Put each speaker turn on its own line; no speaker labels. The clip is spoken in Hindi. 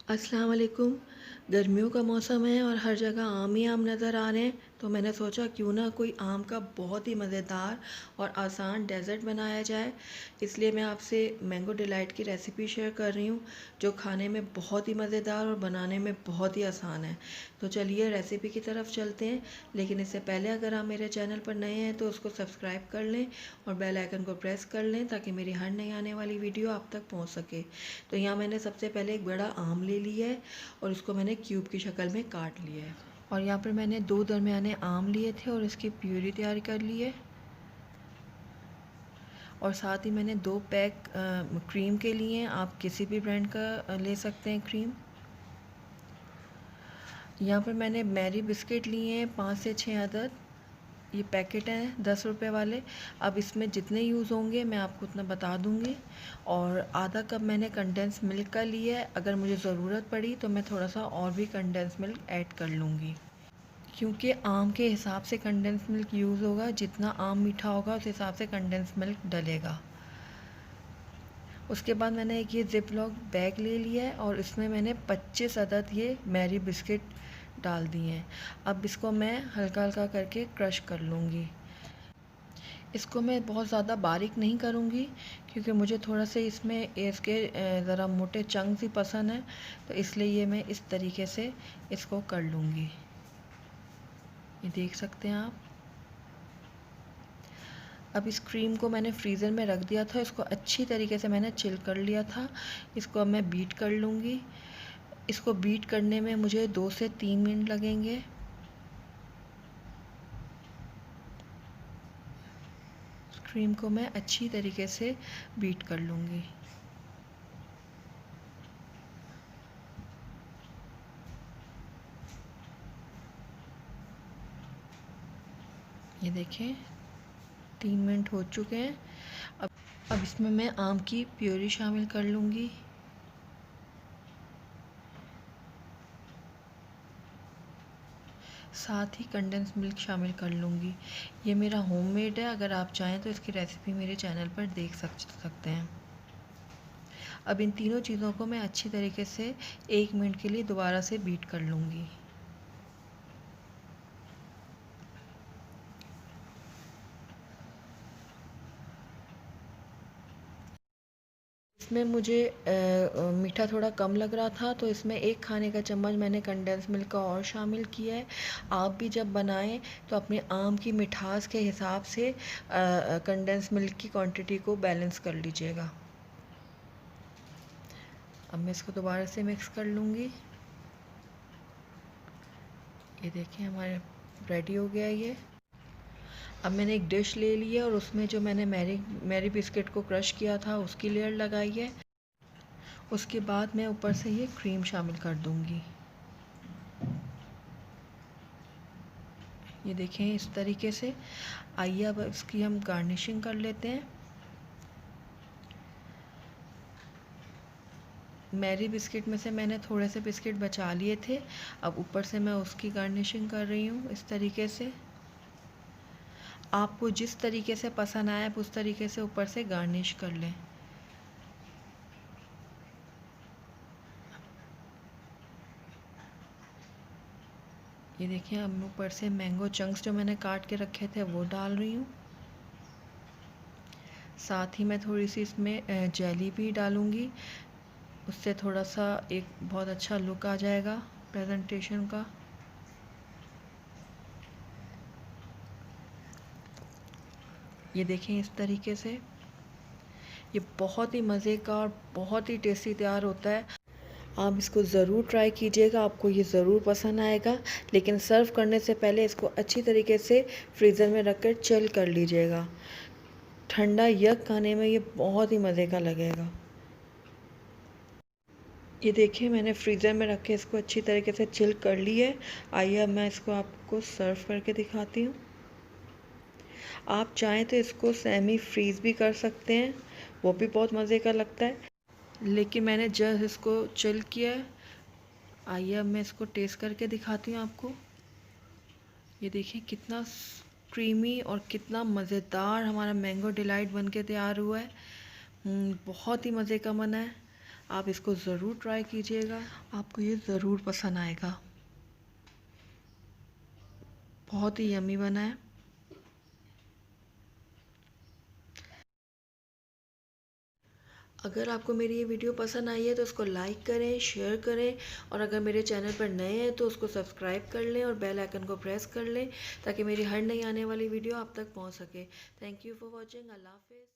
अस्सलाम वालेकुम। गर्मियों का मौसम है और हर जगह आम ही आम नज़र आ रहे हैं, तो मैंने सोचा क्यों ना कोई आम का बहुत ही मज़ेदार और आसान डेज़र्ट बनाया जाए। इसलिए मैं आपसे मैंगो डिलाइट की रेसिपी शेयर कर रही हूँ, जो खाने में बहुत ही मज़ेदार और बनाने में बहुत ही आसान है। तो चलिए रेसिपी की तरफ चलते हैं, लेकिन इससे पहले अगर आप मेरे चैनल पर नए हैं तो उसको सब्सक्राइब कर लें और बेल आइकन को प्रेस कर लें ताकि मेरी हर नई आने वाली वीडियो आप तक पहुँच सके। तो यहाँ मैंने सबसे पहले एक बड़ा आम ले लिया है और उसको मैंने क्यूब की शक्ल में काट लिया है। और यहाँ पर मैंने दो दरमियाने आम लिए थे और इसकी प्यूरी तैयार कर ली है। और साथ ही मैंने 2 पैक क्रीम के लिए हैं, आप किसी भी ब्रांड का ले सकते हैं क्रीम। यहाँ पर मैंने मैरी बिस्किट लिए हैं 5 से 6 अदद। ये पैकेट हैं 10 रुपए वाले। अब इसमें जितने यूज़ होंगे मैं आपको उतना बता दूँगी। और आधा कप मैंने कंडेंस मिल्क का लिया है, अगर मुझे ज़रूरत पड़ी तो मैं थोड़ा सा और भी कंडेंस मिल्क ऐड कर लूँगी, क्योंकि आम के हिसाब से कंडेंस मिल्क यूज़ होगा, जितना आम मीठा होगा उस हिसाब से कंडेंस मिल्क डलेगा। उसके बाद मैंने एक ये ज़िप लॉक बैग ले लिया है और इसमें मैंने 25 अदद ये मैरी बिस्किट डाल दिए हैं। अब इसको मैं हल्का हल्का करके क्रश कर लूँगी। इसको मैं बहुत ज़्यादा बारीक नहीं करूँगी, क्योंकि मुझे थोड़ा सा इसमें इसके ज़रा मोटे चंक्स ही पसंद है, तो इसलिए ये मैं इस तरीके से इसको कर लूँगी। ये देख सकते हैं आप। अब इस क्रीम को मैंने फ्रीज़र में रख दिया था, इसको अच्छी तरीके से मैंने चिल कर लिया था। इसको अब मैं बीट कर लूँगी। इसको बीट करने में मुझे 2 से 3 मिनट लगेंगे। क्रीम को मैं अच्छी तरीके से बीट कर लूँगी। ये देखें 3 मिनट हो चुके हैं। अब इसमें मैं आम की प्यूरी शामिल कर लूँगी। साथ ही कंडेंस मिल्क शामिल कर लूँगी। ये मेरा होममेड है, अगर आप चाहें तो इसकी रेसिपी मेरे चैनल पर देख सकते हैं। अब इन तीनों चीज़ों को मैं अच्छी तरीके से 1 मिनट के लिए दोबारा से बीट कर लूँगी। इसमें मुझे मीठा थोड़ा कम लग रहा था, तो इसमें 1 खाने का चम्मच मैंने कंडेंस मिल्क का और शामिल किया है। आप भी जब बनाएं तो अपने आम की मिठास के हिसाब से कंडेंस मिल्क की क्वांटिटी को बैलेंस कर लीजिएगा। अब मैं इसको दोबारा से मिक्स कर लूँगी। ये देखिए हमारे रेडी हो गया ये। अब मैंने एक डिश ले ली है और उसमें जो मैंने मैरी बिस्किट को क्रश किया था उसकी लेयर लगाई है। उसके बाद मैं ऊपर से ये क्रीम शामिल कर दूँगी। ये देखें इस तरीके से। आइए अब इसकी हम गार्निशिंग कर लेते हैं। मैरी बिस्किट में से मैंने थोड़े से बिस्किट बचा लिए थे, अब ऊपर से मैं उसकी गार्निशिंग कर रही हूँ इस तरीके से। आपको जिस तरीके से पसंद आए आप उस तरीके से ऊपर से गार्निश कर लें। ये देखिए अब मैं ऊपर से मैंगो चंक्स जो मैंने काट के रखे थे वो डाल रही हूँ। साथ ही मैं थोड़ी सी इसमें जेली भी डालूँगी, उससे थोड़ा सा एक बहुत अच्छा लुक आ जाएगा प्रेजेंटेशन का। ये देखें इस तरीके से। ये बहुत ही मज़े का और बहुत ही टेस्टी तैयार होता है। आप इसको ज़रूर ट्राई कीजिएगा, आपको ये ज़रूर पसंद आएगा। लेकिन सर्व करने से पहले इसको अच्छी तरीके से फ्रीज़र में रख कर चिल कर लीजिएगा। ठंडा यक खाने में ये बहुत ही मज़े का लगेगा। ये देखिए मैंने फ्रीज़र में रख के इसको अच्छी तरीके से चिल कर ली है। आइए अब मैं इसको आपको सर्व करके दिखाती हूँ। आप चाहें तो इसको सेमी फ्रीज़ भी कर सकते हैं, वो भी बहुत मज़े का लगता है। लेकिन मैंने जस्ट इसको चिल किया है। आइए अब मैं इसको टेस्ट करके दिखाती हूँ आपको। ये देखिए कितना क्रीमी और कितना मज़ेदार हमारा मैंगो डिलाइट बनके तैयार हुआ है। बहुत ही मज़े का बना है। आप इसको ज़रूर ट्राई कीजिएगा, आपको ये ज़रूर पसंद आएगा। बहुत ही यम्मी बना है। अगर आपको मेरी ये वीडियो पसंद आई है तो उसको लाइक करें, शेयर करें, और अगर मेरे चैनल पर नए हैं तो उसको सब्सक्राइब कर लें और बेल आइकन को प्रेस कर लें ताकि मेरी हर नई आने वाली वीडियो आप तक पहुंच सके। Thank you for watching. अल्लाह हाफ़िज़।